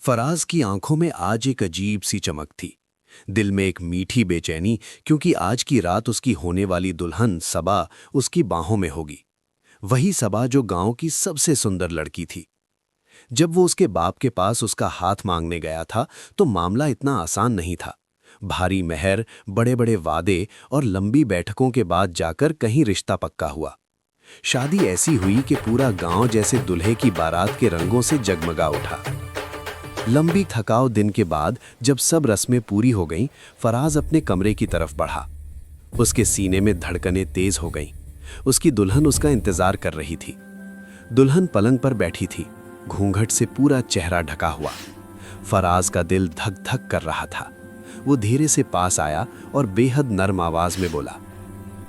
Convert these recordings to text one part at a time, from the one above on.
फराज की आंखों में आज एक अजीब सी चमक थी। दिल में एक मीठी बेचैनी, क्योंकि आज की रात उसकी होने वाली दुल्हन सबा उसकी बाहों में होगी। वही सबा जो गांव की सबसे सुंदर लड़की थी। जब वो उसके बाप के पास उसका हाथ मांगने गया था तो मामला इतना आसान नहीं था। भारी मेहर, बड़े बड़े वादे और लंबी बैठकों के बाद जाकर कहीं रिश्ता पक्का हुआ। शादी ऐसी हुई कि पूरा गांव जैसे दूल्हे की बारात के रंगों से जगमगा उठा। लंबी थकाव दिन के बाद जब सब रस्में पूरी हो गईं, फराज अपने कमरे की तरफ बढ़ा। उसके सीने में धड़कनें तेज हो गईं। उसकी दुल्हन उसका इंतजार कर रही थी। दुल्हन पलंग पर बैठी थी, घूंघट से पूरा चेहरा ढका हुआ। फराज का दिल धक धक कर रहा था। वो धीरे से पास आया और बेहद नरम आवाज में बोला,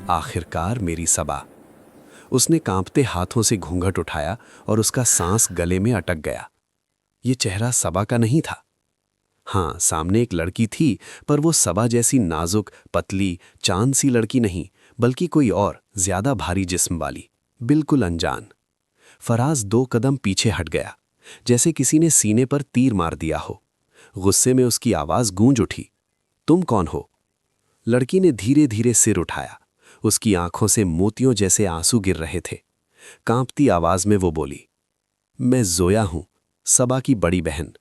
आखिरकार मेरी सबा। उसने कांपते हाथों से घूंघट उठाया और उसका सांस गले में अटक गया। ये चेहरा सबा का नहीं था। हाँ, सामने एक लड़की थी, पर वो सबा जैसी नाजुक, पतली, चांद सी लड़की नहीं, बल्कि कोई और, ज्यादा भारी जिस्म वाली, बिल्कुल अनजान। फराज 2 कदम पीछे हट गया, जैसे किसी ने सीने पर तीर मार दिया हो। गुस्से में उसकी आवाज गूंज उठी, तुम कौन हो? लड़की ने धीरे धीरे सिर उठाया। उसकी आंखों से मोतियों जैसे आंसू गिर रहे थे। कांपती आवाज में वो बोली, मैं जोया हूं, सबा की बड़ी बहन।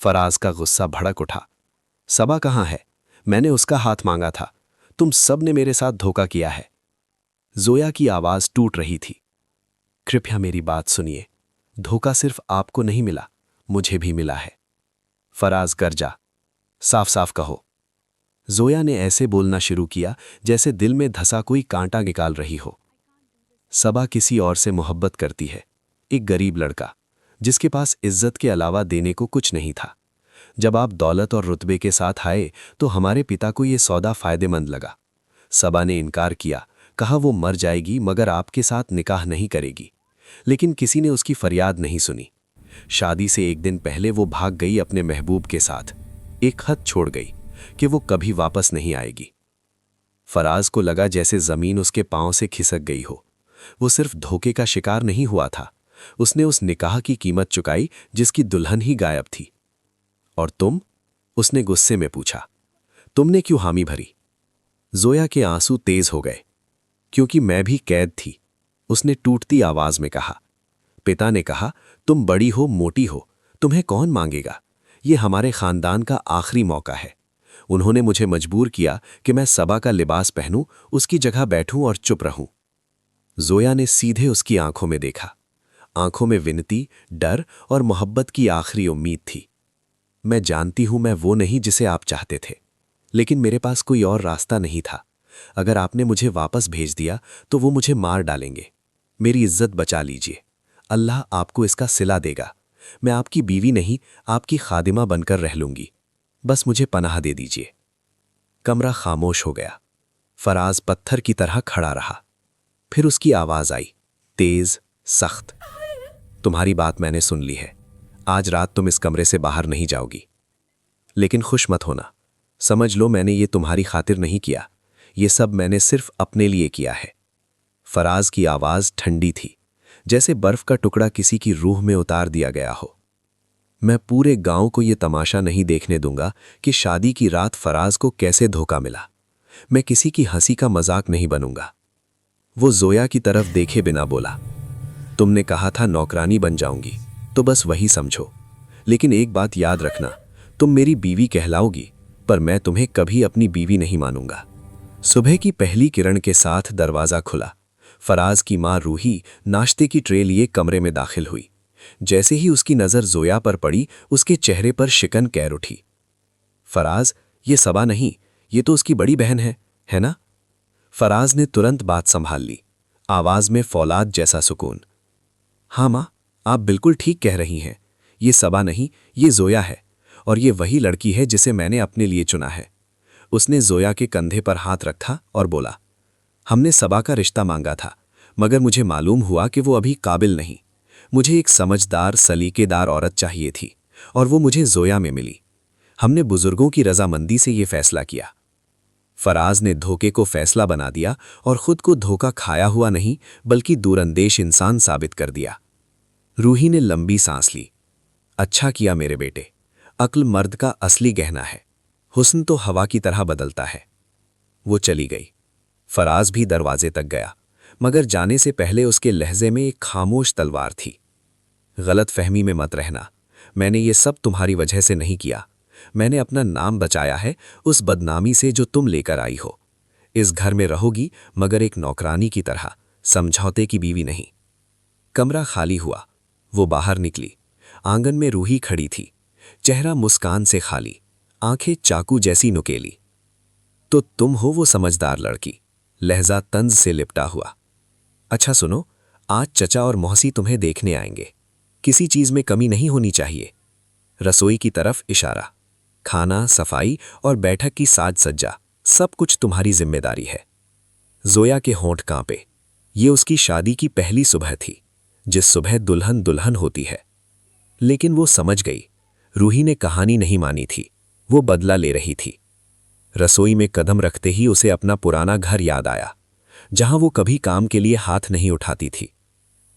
फराज का गुस्सा भड़क उठा। सबा कहाँ है? मैंने उसका हाथ मांगा था। तुम सब ने मेरे साथ धोखा किया है। जोया की आवाज टूट रही थी। कृपया मेरी बात सुनिए। धोखा सिर्फ आपको नहीं मिला, मुझे भी मिला है। फराज गर्जा, साफ साफ कहो। जोया ने ऐसे बोलना शुरू किया जैसे दिल में धसा कोई कांटा निकाल रही हो। सबा किसी और से मोहब्बत करती है, एक गरीब लड़का जिसके पास इज्जत के अलावा देने को कुछ नहीं था। जब आप दौलत और रुतबे के साथ आए तो हमारे पिता को यह सौदा फायदेमंद लगा। सबा ने इनकार किया, कहा वो मर जाएगी मगर आपके साथ निकाह नहीं करेगी। लेकिन किसी ने उसकी फरियाद नहीं सुनी। शादी से एक दिन पहले वो भाग गई अपने महबूब के साथ। एक खत छोड़ गई कि वो कभी वापस नहीं आएगी। फराज को लगा जैसे जमीन उसके पांव से खिसक गई हो। वो सिर्फ धोखे का शिकार नहीं हुआ था, उसने उस निकाह की कीमत चुकाई जिसकी दुल्हन ही गायब थी। और तुम? उसने गुस्से में पूछा, तुमने क्यों हामी भरी? जोया के आंसू तेज हो गए। क्योंकि मैं भी कैद थी, उसने टूटती आवाज में कहा। पिता ने कहा, तुम बड़ी हो, मोटी हो, तुम्हें कौन मांगेगा? ये हमारे खानदान का आखिरी मौका है। उन्होंने मुझे मजबूर किया कि मैं सबा का लिबास पहनूं, उसकी जगह बैठूं और चुप रहूं। जोया ने सीधे उसकी आंखों में देखा। आंखों में विनती, डर और मोहब्बत की आखिरी उम्मीद थी। मैं जानती हूं मैं वो नहीं जिसे आप चाहते थे, लेकिन मेरे पास कोई और रास्ता नहीं था। अगर आपने मुझे वापस भेज दिया तो वो मुझे मार डालेंगे। मेरी इज्जत बचा लीजिए, अल्लाह आपको इसका सिला देगा। मैं आपकी बीवी नहीं, आपकी खादिमा बनकर रह लूंगी। बस मुझे पनाह दे दीजिए। कमरा खामोश हो गया। फराज पत्थर की तरह खड़ा रहा। फिर उसकी आवाज आई, तेज, सख्त, तुम्हारी बात मैंने सुन ली है। आज रात तुम इस कमरे से बाहर नहीं जाओगी। लेकिन खुश मत होना, समझ लो मैंने ये तुम्हारी खातिर नहीं किया, ये सब मैंने सिर्फ अपने लिए किया है। फराज की आवाज ठंडी थी, जैसे बर्फ का टुकड़ा किसी की रूह में उतार दिया गया हो। मैं पूरे गांव को ये तमाशा नहीं देखने दूंगा कि शादी की रात फराज को कैसे धोखा मिला। मैं किसी की हंसी का मजाक नहीं बनूंगा। वो जोया की तरफ देखे बिना बोला, तुमने कहा था नौकरानी बन जाऊंगी, तो बस वही समझो। लेकिन एक बात याद रखना, तुम मेरी बीवी कहलाओगी, पर मैं तुम्हें कभी अपनी बीवी नहीं मानूंगा। सुबह की पहली किरण के साथ दरवाजा खुला। फराज की मां रूही नाश्ते की ट्रे लिए कमरे में दाखिल हुई। जैसे ही उसकी नजर जोया पर पड़ी, उसके चेहरे पर शिकन कैर उठी। फराज, ये सबा नहीं, ये तो उसकी बड़ी बहन है ना? फराज ने तुरंत बात संभाल ली, आवाज में फौलाद जैसा सुकून। हाँ मां, आप बिल्कुल ठीक कह रही हैं। ये सबा नहीं, ये जोया है, और ये वही लड़की है जिसे मैंने अपने लिए चुना है। उसने जोया के कंधे पर हाथ रखा और बोला, हमने सबा का रिश्ता मांगा था, मगर मुझे मालूम हुआ कि वो अभी काबिल नहीं। मुझे एक समझदार, सलीकेदार औरत चाहिए थी, और वो मुझे जोया में मिली। हमने बुजुर्गों की रजामंदी से ये फैसला किया। फराज ने धोखे को फैसला बना दिया और खुद को धोखा खाया हुआ नहीं, बल्कि दूरंदेश इंसान साबित कर दिया। रूही ने लंबी सांस ली। अच्छा किया मेरे बेटे, अक्ल मर्द का असली गहना है, हुस्न तो हवा की तरह बदलता है। वो चली गई। फराज भी दरवाजे तक गया, मगर जाने से पहले उसके लहजे में एक खामोश तलवार थी। गलत फहमी में मत रहना, मैंने ये सब तुम्हारी वजह से नहीं किया। मैंने अपना नाम बचाया है उस बदनामी से जो तुम लेकर आई हो। इस घर में रहोगी मगर एक नौकरानी की तरह, समझौते की बीवी नहीं। कमरा खाली हुआ। वो बाहर निकली। आंगन में रूही खड़ी थी, चेहरा मुस्कान से खाली, आंखें चाकू जैसी नुकेली। तो तुम हो वो समझदार लड़की, लहजा तंज से लिपटा हुआ। अच्छा सुनो, आज चचा और मौसी तुम्हें देखने आएंगे। किसी चीज में कमी नहीं होनी चाहिए। रसोई की तरफ इशारा। खाना, सफाई और बैठक की साज सज्जा सब कुछ तुम्हारी जिम्मेदारी है। जोया के होंठ कांपे। ये उसकी शादी की पहली सुबह थी, जिस सुबह दुल्हन दुल्हन होती है। लेकिन वो समझ गई, रूही ने कहानी नहीं मानी थी, वो बदला ले रही थी। रसोई में कदम रखते ही उसे अपना पुराना घर याद आया, जहां वो कभी काम के लिए हाथ नहीं उठाती थी।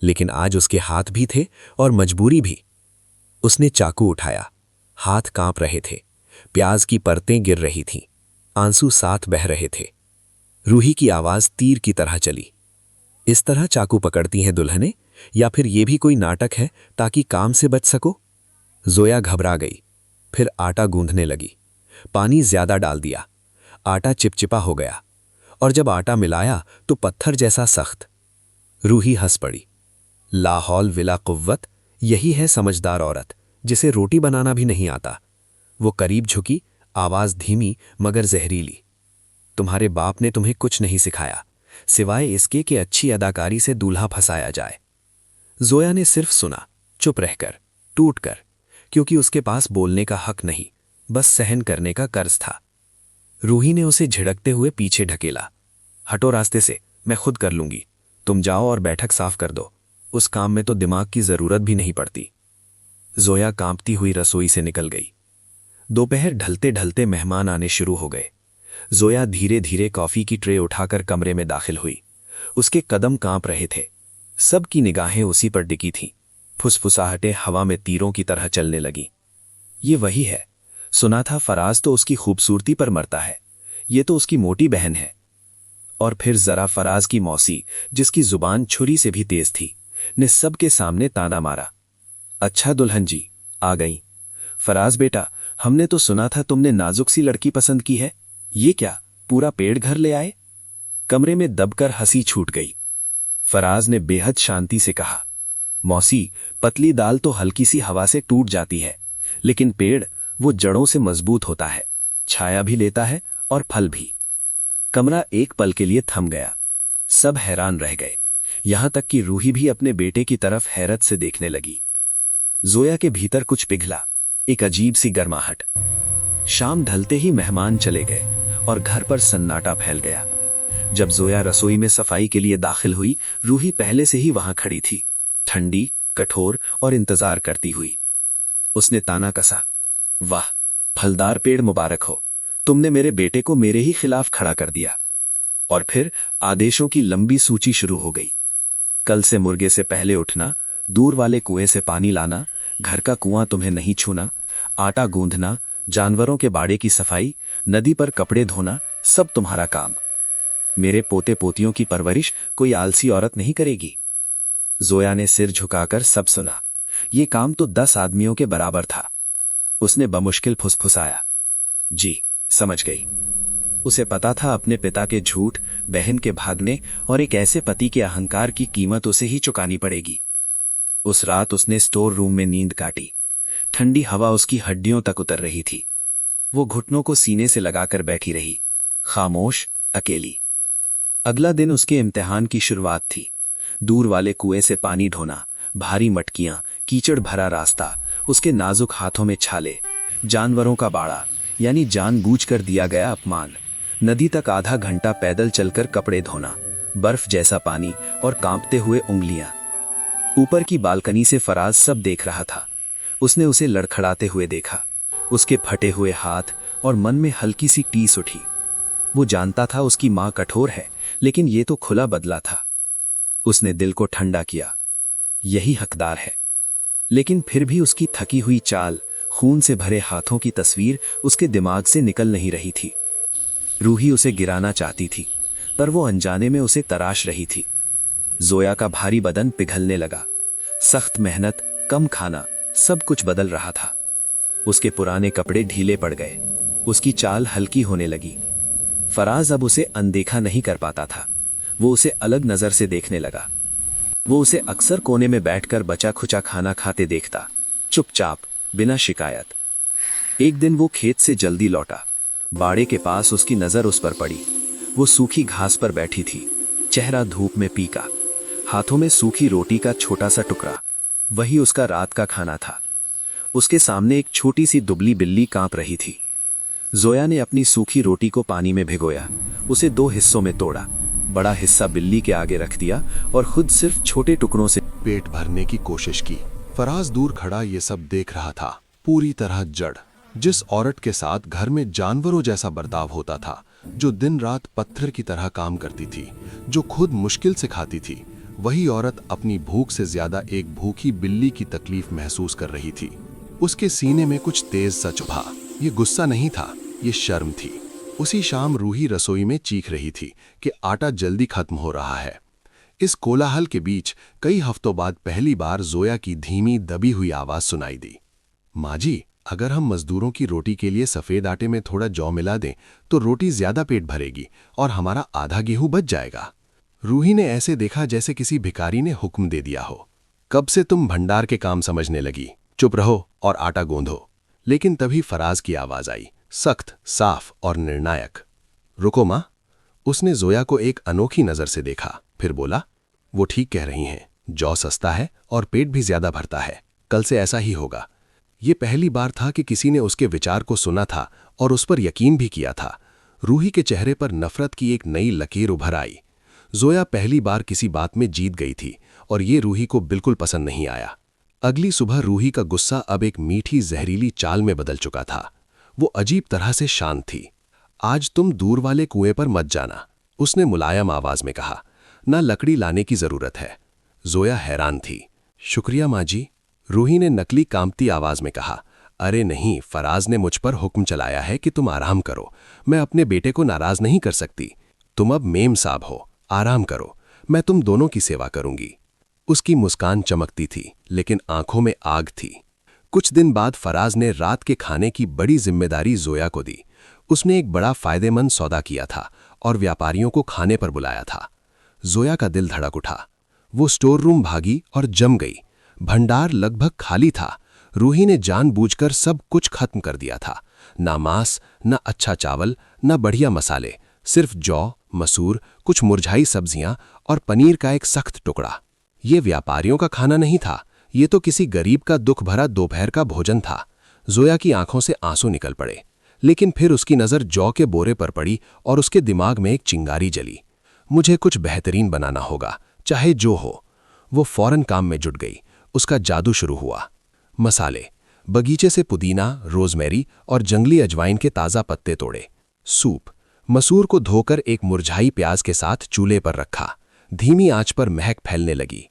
लेकिन आज उसके हाथ भी थे और मजबूरी भी। उसने चाकू उठाया, हाथ कांप रहे थे, प्याज की परतें गिर रही थीं, आंसू साथ बह रहे थे। रूही की आवाज तीर की तरह चली। इस तरह चाकू पकड़ती हैं दुल्हनें, या फिर ये भी कोई नाटक है ताकि काम से बच सको? जोया घबरा गई, फिर आटा गूंधने लगी। पानी ज्यादा डाल दिया, आटा चिपचिपा हो गया, और जब आटा मिलाया तो पत्थर जैसा सख्त। रूही हंस पड़ी। लाहौल विला कुव्वत, यही है समझदार औरत, जिसे रोटी बनाना भी नहीं आता। वो करीब झुकी, आवाज धीमी मगर जहरीली। तुम्हारे बाप ने तुम्हें कुछ नहीं सिखाया, सिवाय इसके कि अच्छी अदाकारी से दूल्हा फंसाया जाए। जोया ने सिर्फ सुना, चुप रहकर, टूट कर, क्योंकि उसके पास बोलने का हक नहीं, बस सहन करने का कर्ज था। रूही ने उसे झिड़कते हुए पीछे ढकेला। हटो रास्ते से, मैं खुद कर लूंगी। तुम जाओ और बैठक साफ कर दो। उस काम में तो दिमाग की जरूरत भी नहीं पड़ती। जोया कांपती हुई रसोई से निकल गई। दोपहर ढलते ढलते मेहमान आने शुरू हो गए। जोया धीरे धीरे कॉफी की ट्रे उठाकर कमरे में दाखिल हुई। उसके कदम कांप रहे थे, सबकी निगाहें उसी पर टिकी थीं। फुसफुसाहटें हवा में तीरों की तरह चलने लगी। ये वही है, सुना था फराज तो उसकी खूबसूरती पर मरता है, ये तो उसकी मोटी बहन है। और फिर जरा फराज की मौसी, जिसकी जुबान छुरी से भी तेज थी, ने सबके सामने ताना मारा। अच्छा दुल्हन जी, आ गई। फराज बेटा, हमने तो सुना था तुमने नाजुक सी लड़की पसंद की है, ये क्या पूरा पेड़ घर ले आए? कमरे में दबकर हंसी छूट गई। फराज ने बेहद शांति से कहा, मौसी, पतली दाल तो हल्की सी हवा से टूट जाती है, लेकिन पेड़ वो जड़ों से मजबूत होता है, छाया भी लेता है और फल भी। कमरा एक पल के लिए थम गया। सब हैरान रह गए, यहां तक कि रूही भी अपने बेटे की तरफ हैरत से देखने लगी। जोया के भीतर कुछ पिघला, एक अजीब सी गर्माहट। शाम ढलते ही मेहमान चले गए और घर पर सन्नाटा फैल गया। जब जोया रसोई में सफाई के लिए दाखिल हुई, रूही पहले से ही वहां खड़ी थी, ठंडी, कठोर और इंतजार करती हुई। उसने ताना कसा, वाह, फलदार पेड़ मुबारक हो, तुमने मेरे बेटे को मेरे ही खिलाफ खड़ा कर दिया। और फिर आदेशों की लंबी सूची शुरू हो गई। कल से मुर्गे से पहले उठना, दूर वाले कुएं से पानी लाना, घर का कुआं तुम्हें नहीं छूना, आटा गूंधना, जानवरों के बाड़े की सफाई, नदी पर कपड़े धोना, सब तुम्हारा काम। मेरे पोते पोतियों की परवरिश कोई आलसी औरत नहीं करेगी। जोया ने सिर झुकाकर सब सुना। ये काम तो 10 आदमियों के बराबर था। उसने बमुश्किल फुसफुसाया, जी समझ गई। उसे पता था अपने पिता के झूठ, बहन के भागने और एक ऐसे पति के अहंकार की कीमत उसे ही चुकानी पड़ेगी। उस रात उसने स्टोर रूम में नींद काटी। ठंडी हवा उसकी हड्डियों तक उतर रही थी। वो घुटनों को सीने से लगाकर बैठी रही, खामोश, अकेली। अगला दिन उसके इम्तिहान की शुरुआत थी। दूर वाले कुएं से पानी ढोना, भारी मटकियां, कीचड़ भरा रास्ता, उसके नाजुक हाथों में छाले, जानवरों का बाड़ा, यानी जानबूझकर दिया गया अपमान। नदी तक आधा घंटा पैदल चलकर कपड़े धोना, बर्फ जैसा पानी और कांपते हुए उंगलियां। ऊपर की बालकनी से फराज सब देख रहा था। उसने उसे लड़खड़ाते हुए देखा, उसके फटे हुए हाथ, और मन में हल्की सी टीस उठी। वो जानता था उसकी मां कठोर है, लेकिन ये तो खुला बदला था। उसने दिल को ठंडा किया, यही हकदार है। लेकिन फिर भी उसकी थकी हुई चाल, खून से भरे हाथों की तस्वीर उसके दिमाग से निकल नहीं रही थी। रूही उसे गिराना चाहती थी, पर वो अनजाने में उसे तराश रही थी। जोया का भारी बदन पिघलने लगा। सख्त मेहनत, कम खाना, सब कुछ बदल रहा था। उसके पुराने कपड़े ढीले पड़ गए, उसकी चाल हल्की होने लगी। फराज अब उसे अनदेखा नहीं कर पाता था। वो उसे अलग नजर से देखने लगा। वो उसे अक्सर कोने में बैठकर बचा खुचा खाना खाते देखता, चुपचाप, बिना शिकायत। एक दिन वो खेत से जल्दी लौटा। बाड़े के पास उसकी नजर उस पर पड़ी। वो सूखी घास पर बैठी थी, चेहरा धूप में पीका, हाथों में सूखी रोटी का छोटा सा टुकड़ा। वही उसका रात का खाना था। उसके सामने एक छोटी सी दुबली बिल्ली कांप रही थी। जोया ने अपनी सूखी रोटी को पानी में भिगोया, उसे 2 हिस्सों में तोड़ा, बड़ा हिस्सा बिल्ली के आगे रख दिया और खुद सिर्फ छोटे टुकड़ों से पेट भरने की कोशिश की। फराज दूर खड़ा ये सब देख रहा था, पूरी तरह जड़। जिस औरत के साथ घर में जानवरों जैसा बर्ताव होता था, जो दिन रात पत्थर की तरह काम करती थी, जो खुद मुश्किल से खाती थी, वही औरत अपनी भूख से ज्यादा एक भूखी बिल्ली की तकलीफ महसूस कर रही थी। उसके सीने में कुछ तेज सा चुभा। ये गुस्सा नहीं था, ये शर्म थी। उसी शाम रूही रसोई में चीख रही थी कि आटा जल्दी खत्म हो रहा है। इस कोलाहल के बीच कई हफ्तों बाद पहली बार जोया की धीमी दबी हुई आवाज सुनाई दी। माँ जी, अगर हम मजदूरों की रोटी के लिए सफेद आटे में थोड़ा जौ मिला दें तो रोटी ज्यादा पेट भरेगी और हमारा आधा गेहूं बच जाएगा। रूही ने ऐसे देखा जैसे किसी भिखारी ने हुक्म दे दिया हो। कब से तुम भंडार के काम समझने लगी? चुप रहो और आटा गोंधो। लेकिन तभी फराज की आवाज आई, सख्त, साफ और निर्णायक। रुको माँ। उसने जोया को एक अनोखी नजर से देखा, फिर बोला, वो ठीक कह रही हैं, जौ सस्ता है और पेट भी ज्यादा भरता है। कल से ऐसा ही होगा। ये पहली बार था कि किसी ने उसके विचार को सुना था और उस पर यकीन भी किया था। रूही के चेहरे पर नफरत की एक नई लकीर उभर आई। जोया पहली बार किसी बात में जीत गई थी और ये रूही को बिल्कुल पसंद नहीं आया। अगली सुबह रूही का गुस्सा अब एक मीठी जहरीली चाल में बदल चुका था। वो अजीब तरह से शांत थी। आज तुम दूर वाले कुएं पर मत जाना, उसने मुलायम आवाज में कहा। ना लकड़ी लाने की जरूरत है। जोया हैरान थी। शुक्रिया माँ जी, रूही ने नकली कांपती आवाज में कहा। अरे नहीं, फराज ने मुझ पर हुक्म चलाया है कि तुम आराम करो। मैं अपने बेटे को नाराज नहीं कर सकती। तुम अब मेम साहब हो, आराम करो, मैं तुम दोनों की सेवा करूंगी। उसकी मुस्कान चमकती थी, लेकिन आंखों में आग थी। कुछ दिन बाद फराज ने रात के खाने की बड़ी जिम्मेदारी जोया को दी। उसने एक बड़ा फायदेमंद सौदा किया था और व्यापारियों को खाने पर बुलाया था। जोया का दिल धड़क उठा। वो स्टोर रूम भागी और जम गई। भंडार लगभग खाली था। रूही ने जानबूझकर सब कुछ खत्म कर दिया था। ना मांस, ना अच्छा चावल, ना बढ़िया मसाले, सिर्फ जौ, मसूर, कुछ मुरझाई सब्जियां और पनीर का एक सख्त टुकड़ा। ये व्यापारियों का खाना नहीं था, ये तो किसी गरीब का दुख भरा दोपहर का भोजन था। जोया की आंखों से आंसू निकल पड़े, लेकिन फिर उसकी नजर जौ के बोरे पर पड़ी और उसके दिमाग में एक चिंगारी जली। मुझे कुछ बेहतरीन बनाना होगा, चाहे जो हो। वो फौरन काम में जुट गई। उसका जादू शुरू हुआ। मसाले, बगीचे से पुदीना, रोजमेरी और जंगली अजवाइन के ताज़ा पत्ते तोड़े। सूप, मसूर को धोकर एक मुरझाई प्याज के साथ चूल्हे पर रखा। धीमी आंच पर महक फैलने लगी।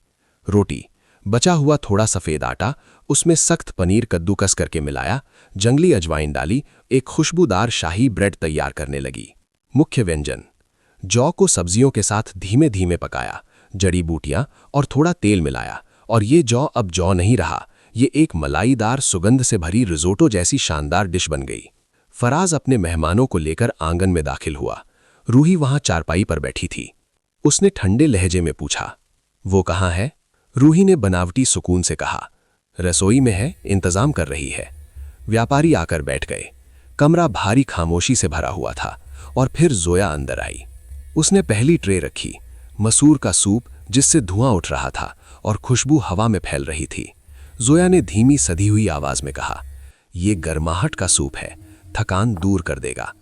रोटी, बचा हुआ थोड़ा सफ़ेद आटा, उसमें सख्त पनीर कद्दूकस करके मिलाया, जंगली अजवाइन डाली, एक खुशबूदार शाही ब्रेड तैयार करने लगी। मुख्य व्यंजन, जौ को सब्जियों के साथ धीमे धीमे पकाया, जड़ी बूटियां और थोड़ा तेल मिलाया, और ये जौ अब जौ नहीं रहा, ये एक मलाईदार सुगंध से भरी रिजोटो जैसी शानदार डिश बन गई। फराज अपने मेहमानों को लेकर आंगन में दाखिल हुआ। रूही वहां चारपाई पर बैठी थी। उसने ठंडे लहजे में पूछा, वो कहाँ है? रूही ने बनावटी सुकून से कहा, रसोई में है, इंतजाम कर रही है। व्यापारी आकर बैठ गए। कमरा भारी खामोशी से भरा हुआ था और फिर जोया अंदर आई। उसने पहली ट्रे रखी, मसूर का सूप जिससे धुआं उठ रहा था और खुशबू हवा में फैल रही थी। जोया ने धीमी सधी हुई आवाज में कहा, ये गर्माहट का सूप है, थकान दूर कर देगा।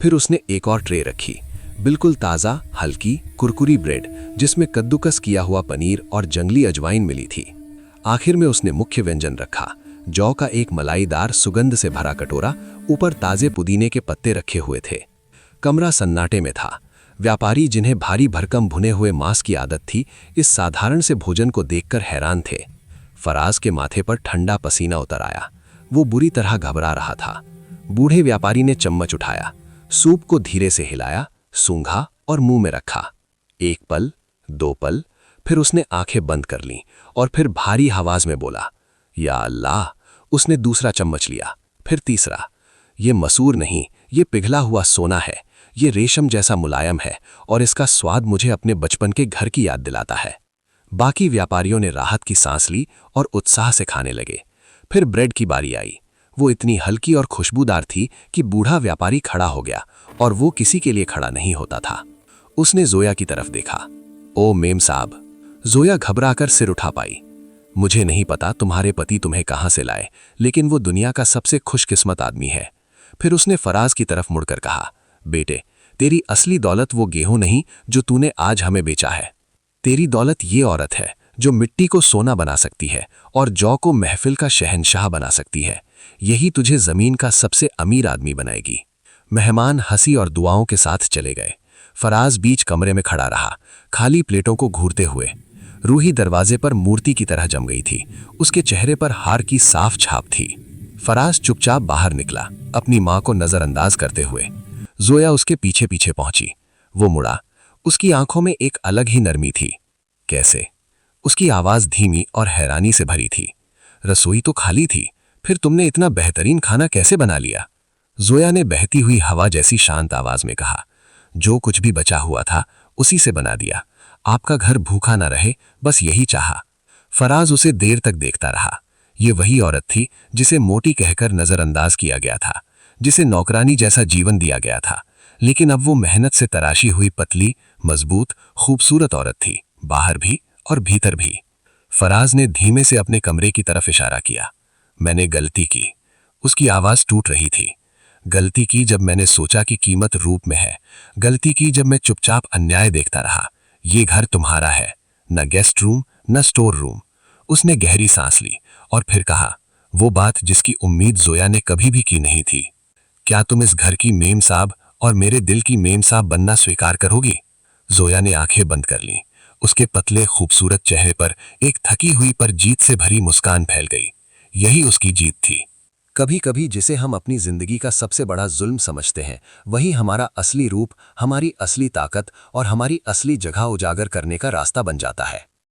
फिर उसने एक और ट्रे रखी, बिल्कुल ताज़ा, हल्की, कुरकुरी ब्रेड जिसमें कद्दूकस किया हुआ पनीर और जंगली अजवाइन मिली थी। आखिर में उसने मुख्य व्यंजन रखा, जौ का एक मलाईदार सुगंध से भरा कटोरा, ऊपर ताज़े पुदीने के पत्ते रखे हुए थे। कमरा सन्नाटे में था। व्यापारी, जिन्हें भारी भरकम भुने हुए मांस की आदत थी, इस साधारण से भोजन को देखकर हैरान थे। फराज के माथे पर ठंडा पसीना उतर आया। वो बुरी तरह घबरा रहा था। बूढ़े व्यापारी ने चम्मच उठाया, सूप को धीरे से हिलाया, सूंघा और मुंह में रखा। 1 पल, 2 पल, फिर उसने आंखें बंद कर लीं और फिर भारी आवाज में बोला, या अल्लाह। उसने दूसरा चम्मच लिया, फिर तीसरा। ये मसूर नहीं, ये पिघला हुआ सोना है। ये रेशम जैसा मुलायम है और इसका स्वाद मुझे अपने बचपन के घर की याद दिलाता है। बाकी व्यापारियों ने राहत की सांस ली और उत्साह से खाने लगे। फिर ब्रेड की बारी आई। वो इतनी हल्की और खुशबूदार थी कि बूढ़ा व्यापारी खड़ा हो गया, और वो किसी के लिए खड़ा नहीं होता था। उसने जोया की तरफ देखा। ओ मेम साहब। जोया घबराकर सिर उठा पाई। मुझे नहीं पता तुम्हारे पति तुम्हें कहां से लाए, लेकिन वो दुनिया का सबसे खुशकिस्मत आदमी है। फिर उसने फराज की तरफ मुड़कर कहा, बेटे, तेरी असली दौलत वो गेहूं नहीं जो तूने आज हमें बेचा है। तेरी दौलत ये औरत है जो मिट्टी को सोना बना सकती है और जौ को महफिल का शहंशाह बना सकती है। यही तुझे जमीन का सबसे अमीर आदमी बनाएगी। मेहमान हंसी और दुआओं के साथ चले गए। फराज बीच कमरे में खड़ा रहा, खाली प्लेटों को घूरते हुए। रूही दरवाजे पर मूर्ति की तरह जम गई थी। उसके चेहरे पर हार की साफ छाप थी। फराज चुपचाप बाहर निकला, अपनी मां को नजरअंदाज करते हुए। जोया उसके पीछे पीछे पहुंची। वो मुड़ा। उसकी आंखों में एक अलग ही नरमी थी। कैसे? उसकी आवाज धीमी और हैरानी से भरी थी। रसोई तो खाली थी, फिर तुमने इतना बेहतरीन खाना कैसे बना लिया? जोया ने बहती हुई हवा जैसी शांत आवाज में कहा, जो कुछ भी बचा हुआ था उसी से बना दिया। आपका घर भूखा न रहे, बस यही चाहा। फराज उसे देर तक देखता रहा। ये वही औरत थी जिसे मोटी कहकर नजरअंदाज किया गया था, जिसे नौकरानी जैसा जीवन दिया गया था, लेकिन अब वो मेहनत से तराशी हुई पतली, मजबूत, खूबसूरत औरत थी, बाहर भी और भीतर भी। फराज ने धीमे से अपने कमरे की तरफ इशारा किया। मैंने गलती की। उसकी आवाज टूट रही थी। गलती की जब मैंने सोचा कि कीमत रूप में है। गलती की जब मैं चुपचाप अन्याय देखता रहा। ये घर तुम्हारा है, न गेस्ट रूम न स्टोर रूम। उसने गहरी सांस ली और फिर कहा, वो बात जिसकी उम्मीद जोया ने कभी भी की नहीं थी। क्या तुम इस घर की मेम साहब और मेरे दिल की मेम साहब बनना स्वीकार करोगी? जोया ने आंखें बंद कर लीं। उसके पतले खूबसूरत चेहरे पर एक थकी हुई पर जीत से भरी मुस्कान फैल गई। यही उसकी जीत थी। कभी कभी जिसे हम अपनी जिंदगी का सबसे बड़ा जुल्म समझते हैं, वही हमारा असली रूप, हमारी असली ताकत और हमारी असली जगह उजागर करने का रास्ता बन जाता है।